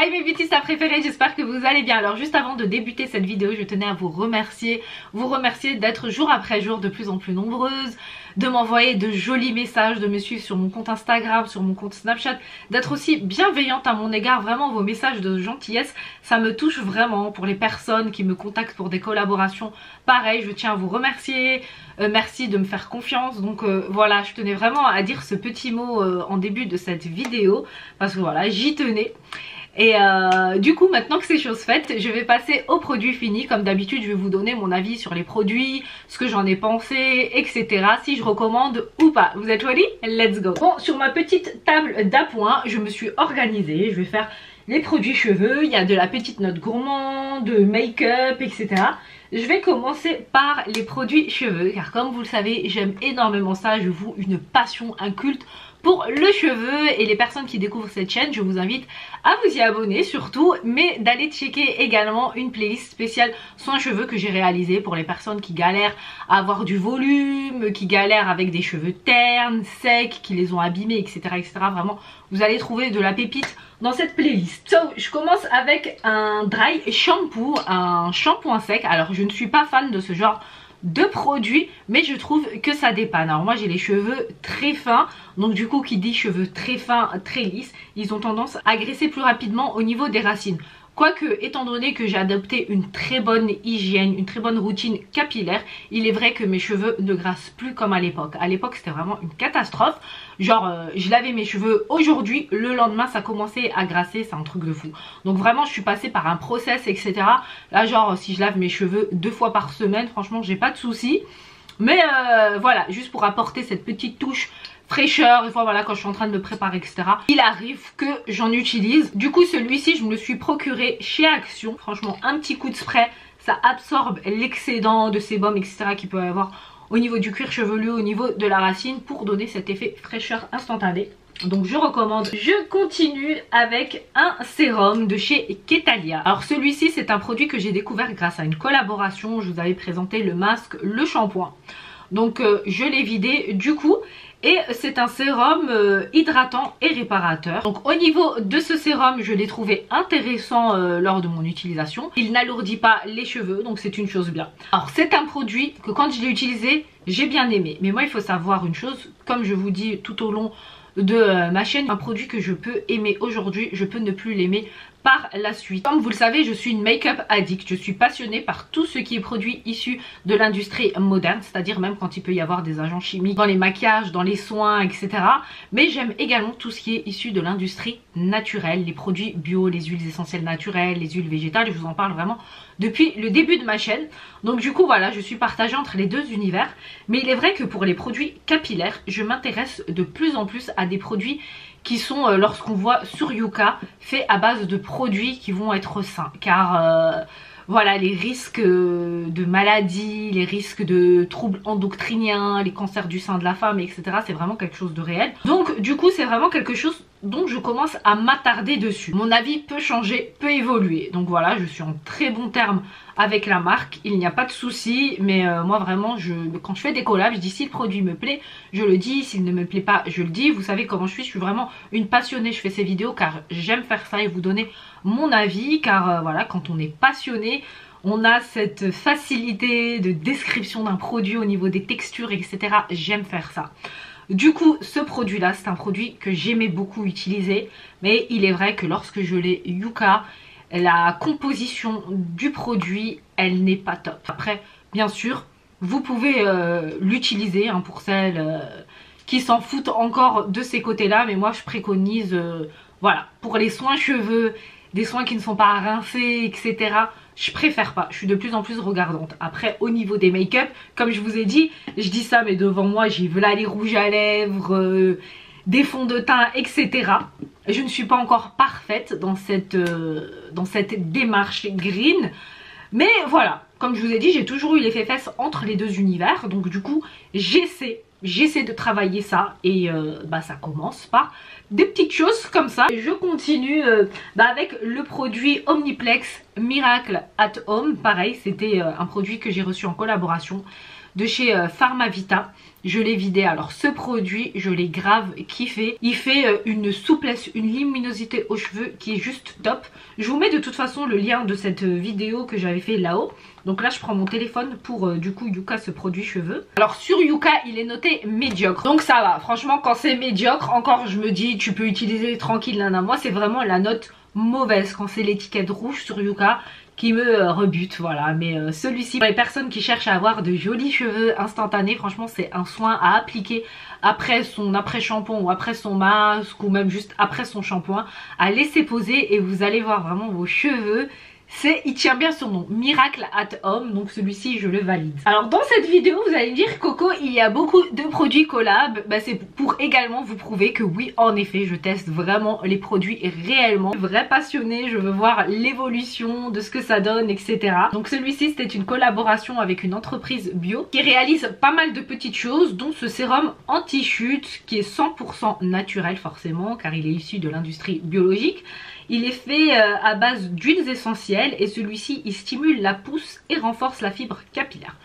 Hey mes beautystas préférés, j'espère que vous allez bien. Alors juste avant de débuter cette vidéo, je tenais à vous remercier d'être jour après jour de plus en plus nombreuses, de m'envoyer de jolis messages, de me suivre sur mon compte Instagram, sur mon compte Snapchat, d'être aussi bienveillante à mon égard. Vraiment vos messages de gentillesse, ça me touche vraiment. Pour les personnes qui me contactent pour des collaborations, pareil, je tiens à vous remercier. Merci de me faire confiance. Donc voilà, je tenais vraiment à dire ce petit mot en début de cette vidéo, parce que voilà, j'y tenais. Et du coup, maintenant que c'est chose faite, je vais passer aux produits finis. Comme d'habitude, je vais vous donner mon avis sur les produits, ce que j'en ai pensé, etc. Si je recommande ou pas. Vous êtes ready? Let's go. Bon, sur ma petite table d'appoint, je me suis organisée. Je vais faire les produits cheveux. Il y a de la petite note gourmand, de make-up, etc. Je vais commencer par les produits cheveux, car comme vous le savez, j'aime énormément ça. Je voue une passion, un culte pour le cheveu, et les personnes qui découvrent cette chaîne, je vous invite à vous y abonner surtout, mais d'aller checker également une playlist spéciale soins cheveux que j'ai réalisée pour les personnes qui galèrent à avoir du volume, qui galèrent avec des cheveux ternes, secs, qui les ont abîmés, etc., etc. Vraiment, vous allez trouver de la pépite dans cette playlist. So, je commence avec un dry shampoo, un shampoing sec. Alors, je ne suis pas fan de ce genre de produits, mais je trouve que ça dépanne. Alors moi j'ai les cheveux très fins, donc du coup qui dit cheveux très fins, très lisses, ils ont tendance à graisser plus rapidement au niveau des racines. Quoique, étant donné que j'ai adopté une très bonne hygiène, une très bonne routine capillaire, il est vrai que mes cheveux ne graissent plus comme à l'époque. À l'époque, c'était vraiment une catastrophe. Genre, je lavais mes cheveux aujourd'hui, le lendemain, ça commençait à grasser, c'est un truc de fou. Donc vraiment, je suis passée par un process, etc. Là, genre, si je lave mes cheveux 2 fois par semaine, franchement, j'ai pas de soucis. Mais voilà, juste pour apporter cette petite touche fraîcheur, des fois voilà quand je suis en train de me préparer, etc. Il arrive que j'en utilise. Du coup celui-ci je me le suis procuré chez Action. Franchement un petit coup de spray, ça absorbe l'excédent de sébum, etc. qu'il peut y avoir au niveau du cuir chevelu, au niveau de la racine, pour donner cet effet fraîcheur instantané. Donc je recommande. Je continue avec un sérum de chez Ketalia. Alors celui-ci c'est un produit que j'ai découvert grâce à une collaboration. Je vous avais présenté le masque, le shampoing. Donc je l'ai vidé du coup. Et c'est un sérum hydratant et réparateur. Donc au niveau de ce sérum, je l'ai trouvé intéressant lors de mon utilisation. Il n'alourdit pas les cheveux, donc c'est une chose bien. Alors c'est un produit que quand je l'ai utilisé, j'ai bien aimé. Mais moi il faut savoir une chose, comme je vous dis tout au long de ma chaîne, un produit que je peux aimer aujourd'hui, je peux ne plus l'aimer par la suite. Comme vous le savez, je suis une make-up addict. Je suis passionnée par tout ce qui est produit issu de l'industrie moderne, c'est-à-dire même quand il peut y avoir des agents chimiques dans les maquillages, dans les soins, etc. Mais j'aime également tout ce qui est issu de l'industrie naturelle, les produits bio, les huiles essentielles naturelles, les huiles végétales. Je vous en parle vraiment depuis le début de ma chaîne. Donc du coup voilà, je suis partagée entre les deux univers. Mais il est vrai que pour les produits capillaires, je m'intéresse de plus en plus à des produits qui sont, lorsqu'on voit sur Yuka, faits à base de produits qui vont être sains. Car voilà, les risques de maladies, les risques de troubles endocriniens, les cancers du sein de la femme, etc. c'est vraiment quelque chose de réel. Donc du coup c'est vraiment quelque chose dont je commence à m'attarder dessus. Mon avis peut changer, peut évoluer. Donc voilà, je suis en très bon terme avec la marque, il n'y a pas de souci. Mais moi vraiment, quand je fais des collabs, je dis si le produit me plaît, je le dis. S'il ne me plaît pas, je le dis. Vous savez comment je suis vraiment une passionnée. Je fais ces vidéos car j'aime faire ça et vous donner mon avis. Car voilà, quand on est passionné, on a cette facilité de description d'un produit au niveau des textures, etc. J'aime faire ça. Du coup ce produit là c'est un produit que j'aimais beaucoup utiliser, mais il est vrai que lorsque je l'ai Yuka, la composition du produit elle n'est pas top. Après bien sûr vous pouvez l'utiliser hein, pour celles qui s'en foutent encore de ces côtés là, mais moi je préconise voilà, pour les soins cheveux, des soins qui ne sont pas rincés, etc. je préfère pas, je suis de plus en plus regardante. Après au niveau des make-up, comme je vous ai dit, je dis ça mais devant moi j'ai là les rouges à lèvres, des fonds de teint, etc. Je ne suis pas encore parfaite dans cette démarche green. Mais voilà, comme je vous ai dit, j'ai toujours eu l'effet fesses entre les deux univers. Donc du coup j'essaie de travailler ça. Et ça commence par des petites choses comme ça. Et je continue avec le produit Omniplex Miracle at Home. Pareil, c'était un produit que j'ai reçu en collaboration. de chez Pharmavita. Je l'ai vidé, alors ce produit je l'ai grave kiffé. Il fait une souplesse, une luminosité aux cheveux qui est juste top. Je vous mets de toute façon le lien de cette vidéo que j'avais fait là-haut. Donc là je prends mon téléphone pour du coup Yuka, ce produit cheveux. Alors sur Yuka il est noté médiocre, donc ça va. Franchement quand c'est médiocre, encore je me dis tu peux utiliser tranquille. Nana. Moi c'est vraiment la note mauvaise quand c'est l'étiquette rouge sur Yuka qui me rebute, voilà. Mais celui-ci, pour les personnes qui cherchent à avoir de jolis cheveux instantanés, franchement c'est un soin à appliquer après son après-shampoing ou après son masque ou même juste après son shampoing, à laisser poser et vous allez voir vraiment vos cheveux. Il tient bien son nom, Miracle at Home, donc celui-ci je le valide. Alors dans cette vidéo vous allez me dire Coco, il y a beaucoup de produits collab. Bah, c'est pour également vous prouver que oui en effet je teste vraiment les produits réellement. Vrai passionné, je veux voir l'évolution de ce que ça donne, etc. Donc celui-ci c'était une collaboration avec une entreprise bio qui réalise pas mal de petites choses, dont ce sérum anti-chute qui est 100% naturel forcément car il est issu de l'industrie biologique. Il est fait à base d'huiles essentielles et celui-ci il stimule la pousse et renforce la fibre capillaire.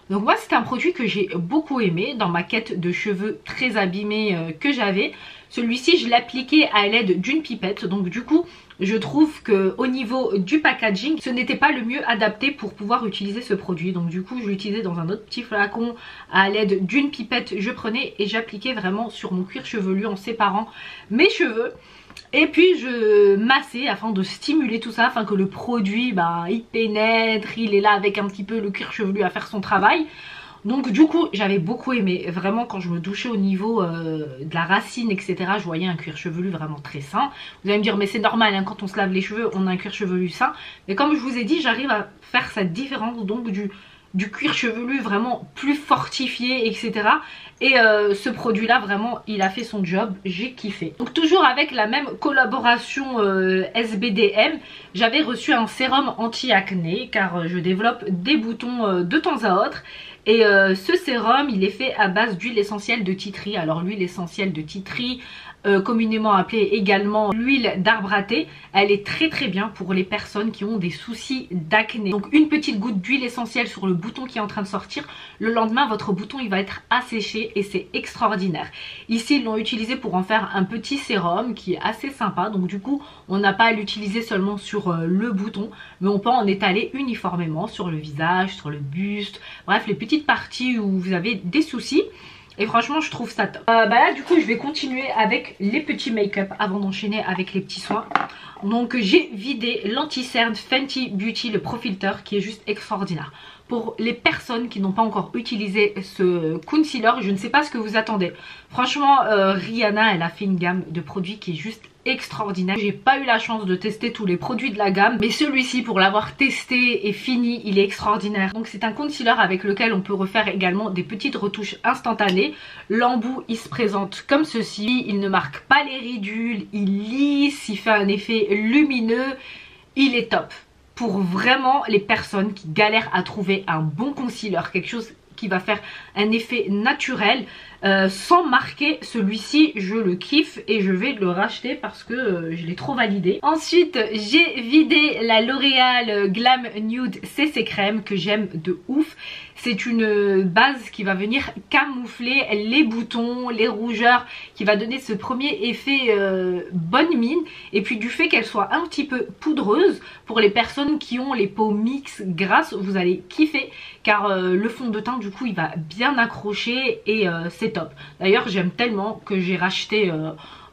Donc moi c'est un produit que j'ai beaucoup aimé dans ma quête de cheveux très abîmés que j'avais. Celui-ci je l'appliquais à l'aide d'une pipette, donc du coup je trouve que au niveau du packaging ce n'était pas le mieux adapté pour pouvoir utiliser ce produit. Donc du coup je l'utilisais dans un autre petit flacon à l'aide d'une pipette, je prenais et j'appliquais vraiment sur mon cuir chevelu en séparant mes cheveux. Et puis je massais afin de stimuler tout ça, afin que le produit il pénètre, il est là avec un petit peu le cuir chevelu à faire son travail. Donc du coup j'avais beaucoup aimé, vraiment quand je me douchais au niveau de la racine etc, je voyais un cuir chevelu vraiment très sain. Vous allez me dire mais c'est normal hein, quand on se lave les cheveux on a un cuir chevelu sain. Mais comme je vous ai dit j'arrive à faire cette différence donc du cuir chevelu vraiment plus fortifié etc. Et ce produit là vraiment il a fait son job, j'ai kiffé. Donc toujours avec la même collaboration SBDM, j'avais reçu un sérum anti-acné car je développe des boutons de temps à autre. Et ce sérum il est fait à base d'huile essentielle de tea tree. Alors l'huile essentielle de tea tree, communément appelée également l'huile d'arbre à thé, elle est très bien pour les personnes qui ont des soucis d'acné. Donc une petite goutte d'huile essentielle sur le bouton qui est en train de sortir, le lendemain votre bouton il va être asséché et c'est extraordinaire. Ici ils l'ont utilisé pour en faire un petit sérum qui est assez sympa, donc du coup on n'a pas à l'utiliser seulement sur le bouton mais on peut en étaler uniformément sur le visage, sur le buste, bref les petites parties où vous avez des soucis. Et franchement je trouve ça top. Là du coup je vais continuer avec les petits make-up avant d'enchaîner avec les petits soins. Donc j'ai vidé l'anti-cerne Fenty Beauty, le Pro Filter qui est juste extraordinaire. Pour les personnes qui n'ont pas encore utilisé ce concealer, je ne sais pas ce que vous attendez. Franchement Rihanna elle a fait une gamme de produits qui est juste extraordinaire. J'ai pas eu la chance de tester tous les produits de la gamme, mais celui-ci pour l'avoir testé et fini il est extraordinaire. Donc c'est un concealer avec lequel on peut refaire également des petites retouches instantanées. L'embout il se présente comme ceci, il ne marque pas les ridules, il lisse, il fait un effet lumineux, il est top. Pour vraiment les personnes qui galèrent à trouver un bon concealer, quelque chose qui va faire un effet naturel sans marquer, celui-ci je le kiffe et je vais le racheter parce que je l'ai trop validé. Ensuite j'ai vidé la L'Oréal Glam Nude CC Crème que j'aime de ouf. C'est une base qui va venir camoufler les boutons, les rougeurs, qui va donner ce premier effet bonne mine. Et puis du fait qu'elle soit un petit peu poudreuse, pour les personnes qui ont les peaux mixtes grasses, vous allez kiffer. Car le fond de teint du coup il va bien accrocher et c'est top. D'ailleurs j'aime tellement que j'ai racheté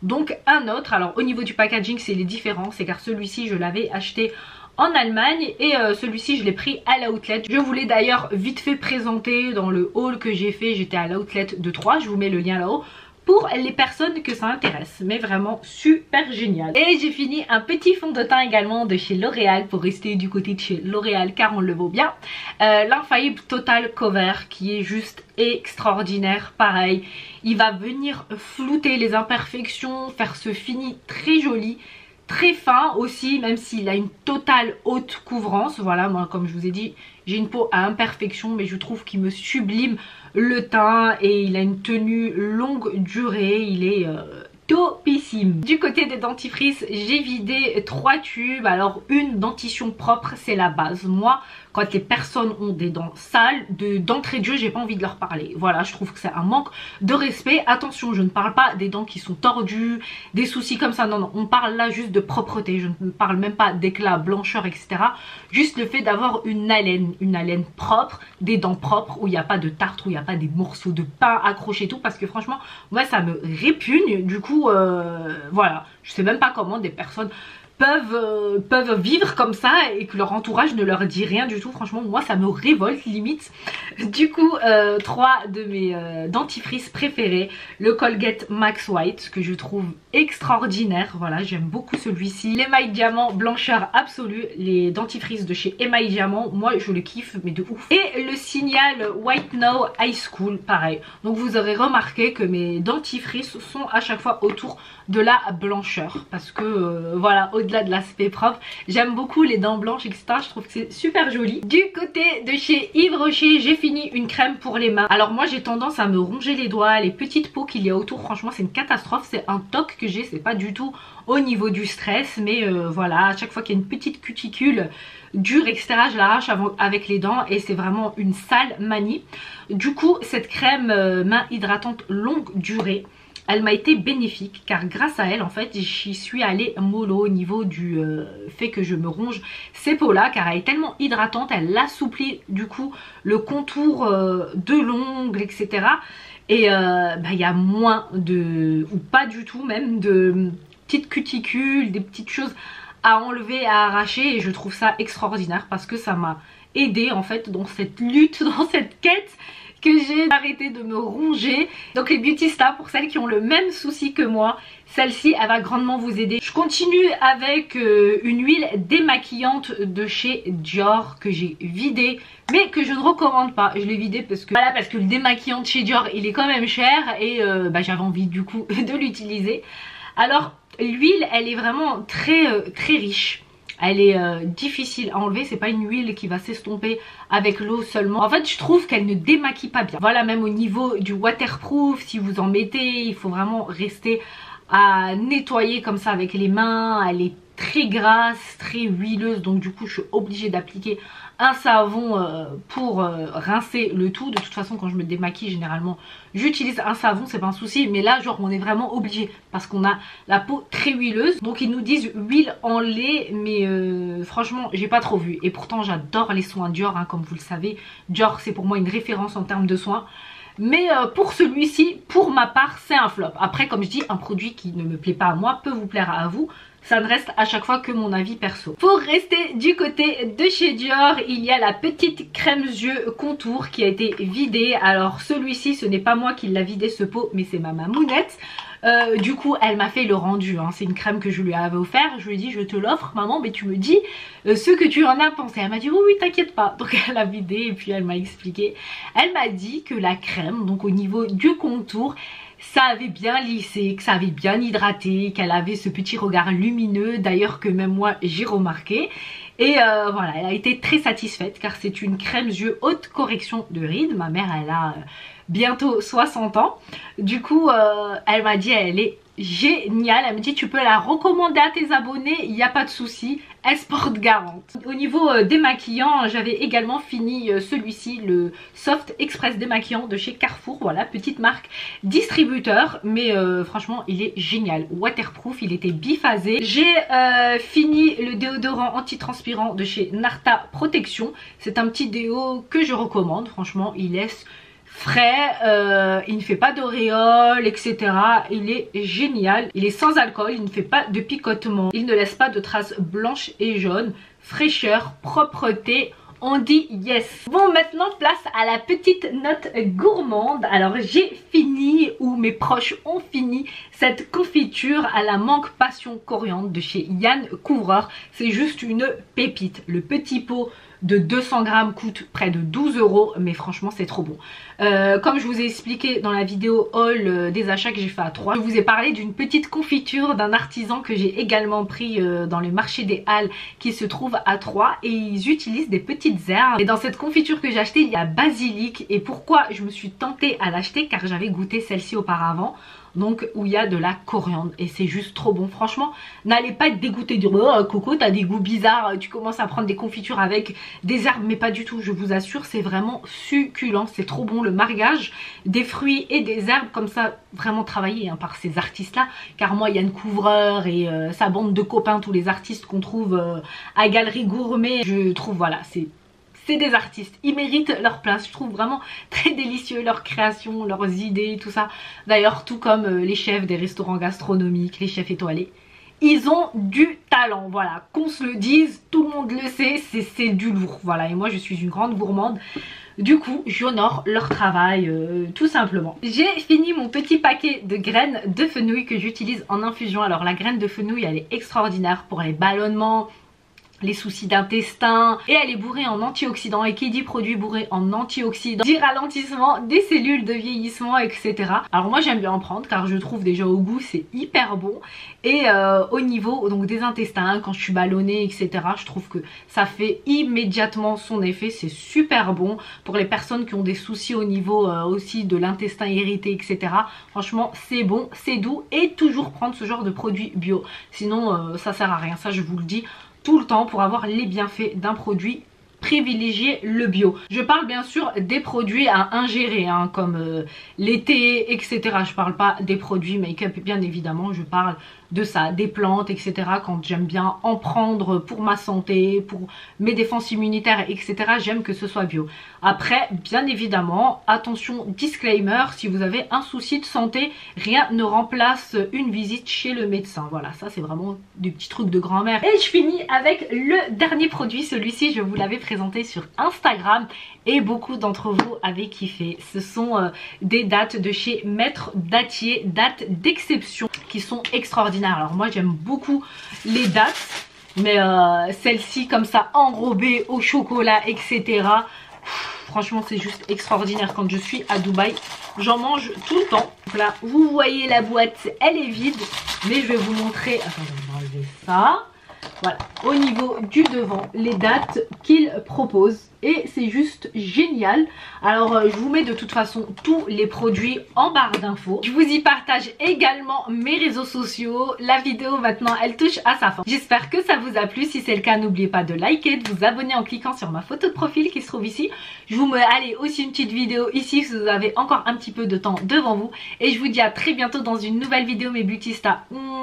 donc un autre. Alors au niveau du packaging c'est les différences, c'est car celui-ci je l'avais acheté en Allemagne et celui-ci je l'ai pris à l'outlet. Je vous l'ai d'ailleurs vite fait présenter dans le haul que j'ai fait, j'étais à l'outlet de Troyes, je vous mets le lien là-haut pour les personnes que ça intéresse, mais vraiment super génial. Et j'ai fini un petit fond de teint également de chez L'Oréal pour rester du côté de chez L'Oréal car on le vaut bien. L'Infaillible Total Cover qui est juste extraordinaire, pareil, il va venir flouter les imperfections, faire ce fini très joli. Très fin aussi, même s'il a une totale haute couvrance. Voilà, moi comme je vous ai dit, j'ai une peau à imperfection, mais je trouve qu'il me sublime le teint et il a une tenue longue durée. Il est topissime. Du côté des dentifrices, j'ai vidé 3 tubes. Alors une dentition propre, c'est la base. Moi, quand les personnes ont des dents sales, d'entrée de jeu, j'ai pas envie de leur parler. Voilà, je trouve que c'est un manque de respect. Attention, je ne parle pas des dents qui sont tordues, des soucis comme ça. Non, non, on parle là juste de propreté. Je ne parle même pas d'éclat, blancheur, etc. Juste le fait d'avoir une haleine propre, des dents propres, où il n'y a pas de tartre, où il n'y a pas des morceaux de pain accrochés et tout. Parce que franchement, moi, ça me répugne. Du coup, voilà, je sais même pas comment des personnes peuvent vivre comme ça et que leur entourage ne leur dit rien du tout. Franchement, moi ça me révolte limite. Du coup, 3 de mes dentifrices préférés, le Colgate Max White que je trouve extraordinaire. Voilà, j'aime beaucoup celui-ci. L'émail diamant, blancheur absolue. Les dentifrices de chez Émail Diamant, moi je le kiffe mais de ouf. Et le Signal White Now High School, pareil. Donc vous aurez remarqué que mes dentifrices sont à chaque fois autour de la blancheur parce que voilà, au-delà de l'aspect propre, j'aime beaucoup les dents blanches, etc. Je trouve que c'est super joli. Du côté de chez Yves Rocher, j'ai fini une crème pour les mains. Alors moi j'ai tendance à me ronger les doigts, les petites peaux qu'il y a autour, franchement c'est une catastrophe. C'est un toc que j'ai, c'est pas du tout au niveau du stress, mais voilà, à chaque fois qu'il y a une petite cuticule dure, etc., je l'arrache avec les dents et c'est vraiment une sale manie. Du coup cette crème main hydratante longue durée, elle m'a été bénéfique car grâce à elle en fait j'y suis allée mollo au niveau du fait que je me ronge ces peaux là, car elle est tellement hydratante, elle assouplit du coup le contour de l'ongle, etc. Et il y a moins de, ou pas du tout même, de petites cuticules, des petites choses à enlever, à arracher, et je trouve ça extraordinaire parce que ça m'a aidé en fait dans cette lutte, dans cette quête que j'ai arrêté de me ronger. Donc les Beauty Star, pour celles qui ont le même souci que moi, celle-ci elle va grandement vous aider. Je continue avec une huile démaquillante de chez Dior que j'ai vidée mais que je ne recommande pas. Je l'ai vidée parce que voilà, parce que le démaquillant de chez Dior il est quand même cher et j'avais envie du coup de l'utiliser. Alors l'huile elle est vraiment très riche. Elle est difficile à enlever, c'est pas une huile qui va s'estomper avec l'eau seulement. En fait je trouve qu'elle ne démaquille pas bien. Voilà, même au niveau du waterproof, si vous en mettez, il faut vraiment rester à nettoyer comme ça avec les mains. Elle est très grasse, très huileuse, donc du coup je suis obligée d'appliquer un savon pour rincer le tout. De toute façon quand je me démaquille généralement j'utilise un savon, c'est pas un souci, mais là genre on est vraiment obligé parce qu'on a la peau très huileuse. Donc ils nous disent huile en lait, mais franchement j'ai pas trop vu, et pourtant j'adore les soins Dior hein, comme vous le savez. Dior c'est pour moi une référence en termes de soins. Mais pour celui-ci, pour ma part, c'est un flop. Après, comme je dis, un produit qui ne me plaît pas à moi peut vous plaire à vous. Ça ne reste à chaque fois que mon avis perso. Pour rester du côté de chez Dior, il y a la petite crème yeux contour qui a été vidée. Alors celui-ci, ce n'est pas moi qui l'a vidé ce pot, mais c'est ma mamounette. Du coup elle m'a fait le rendu hein. C'est une crème que je lui avais offert. Je lui ai dit je te l'offre maman, mais tu me dis ce que tu en as pensé. Elle m'a dit oui oui t'inquiète pas. Donc elle a vidé et puis elle m'a expliqué. Elle m'a dit que la crème, donc au niveau du contour, ça avait bien lissé, que ça avait bien hydraté, qu'elle avait ce petit regard lumineux, d'ailleurs que même moi j'ai remarqué. Et voilà, elle a été très satisfaite car c'est une crème yeux haute correction de rides. Ma mère elle a bientôt 60 ans. Du coup elle m'a dit elle est géniale. Elle me dit tu peux la recommander à tes abonnés, il n'y a pas de souci, elle se porte garante. Au niveau démaquillant, j'avais également fini celui-ci, le Soft Express démaquillant de chez Carrefour. Voilà, petite marque distributeur, mais franchement il est génial, waterproof, il était biphasé. J'ai fini le déodorant antitranspirant de chez Narta Protection. C'est un petit déo que je recommande, franchement il laisse frais, il ne fait pas d'auréole, etc. Il est génial, il est sans alcool, il ne fait pas de picotement, il ne laisse pas de traces blanches et jaunes. Fraîcheur, propreté, on dit yes. Bon, maintenant place à la petite note gourmande. Alors j'ai fini, ou mes proches ont fini, cette confiture à la mangue passion coriandre de chez Yann Couvreur. C'est juste une pépite. Le petit pot de 200 grammes coûte près de 12 €, mais franchement c'est trop bon. Comme je vous ai expliqué dans la vidéo haul des achats que j'ai fait à 3, je vous ai parlé d'une petite confiture d'un artisan que j'ai également pris dans le marché des Halles qui se trouve à 3, et ils utilisent des petites herbes. Et dans cette confiture que j'ai achetée, il y a basilic. Et pourquoi je me suis tentée à l'acheter? Car j'avais goûté celle-ci auparavant. donc où il y a de la coriandre et c'est juste trop bon. Franchement, n'allez pas être dégoûté du oh, Coco, t'as des goûts bizarres, tu commences à prendre des confitures avec des herbes, mais pas du tout, je vous assure, c'est vraiment succulent, c'est trop bon. Le mariage des fruits et des herbes comme ça, vraiment travaillé hein, par ces artistes là, car moi Yann Couvreur et sa bande de copains, tous les artistes qu'on trouve à Galerie Gourmet, je trouve voilà, c'est des artistes, ils méritent leur place. Je trouve vraiment très délicieux leur création, leurs idées, tout ça. D'ailleurs, tout comme les chefs des restaurants gastronomiques, les chefs étoilés, ils ont du talent, voilà, qu'on se le dise, tout le monde le sait, c'est du lourd, voilà. Et moi je suis une grande gourmande, du coup j'honore leur travail tout simplement. J'ai fini mon petit paquet de graines de fenouil que j'utilise en infusion. Alors la graine de fenouil elle est extraordinaire pour les ballonnements, les soucis d'intestin, et elle est bourrée en antioxydants, et qui dit produit bourré en antioxydants dit ralentissement des cellules de vieillissement, etc. Alors moi j'aime bien en prendre car je trouve déjà au goût c'est hyper bon, et au niveau donc des intestins, quand je suis ballonnée etc, je trouve que ça fait immédiatement son effet, c'est super bon pour les personnes qui ont des soucis au niveau aussi de l'intestin irrité etc. Franchement c'est bon, c'est doux, et toujours prendre ce genre de produit bio, sinon ça sert à rien, ça je vous le dis tout le temps. Pour avoir les bienfaits d'un produit, privilégier le bio. Je parle bien sûr des produits à ingérer hein, comme les thés etc. Je parle pas des produits make-up bien évidemment, je parle de ça, des plantes etc. Quand j'aime bien en prendre pour ma santé, pour mes défenses immunitaires etc. J'aime que ce soit bio. Après bien évidemment attention, disclaimer, si vous avez un souci de santé, rien ne remplace une visite chez le médecin. Voilà, ça c'est vraiment du petit truc de grand-mère. Et je finis avec le dernier produit, celui-ci je vous l'avais présenté sur Instagram et beaucoup d'entre vous avaient kiffé. Ce sont des dattes de chez Maître Dattier, dattes d'exception qui sont extraordinaires. Alors moi j'aime beaucoup les dattes, mais celle-ci comme ça enrobée au chocolat etc. Franchement c'est juste extraordinaire. Quand je suis à Dubaï j'en mange tout le temps. Donc là vous voyez la boîte elle est vide, mais je vais vous montrer, attendez on va enlever ça. Voilà, au niveau du devant, les dates qu'il propose, et c'est juste génial. Alors je vous mets de toute façon tous les produits en barre d'infos. Je vous y partage également mes réseaux sociaux. La vidéo maintenant elle touche à sa fin. J'espère que ça vous a plu. Si c'est le cas, n'oubliez pas de liker, de vous abonner en cliquant sur ma photo de profil qui se trouve ici. Je vous mets allez, aussi une petite vidéo ici si vous avez encore un petit peu de temps devant vous. Et je vous dis à très bientôt dans une nouvelle vidéo mes beauty stars. Mouah.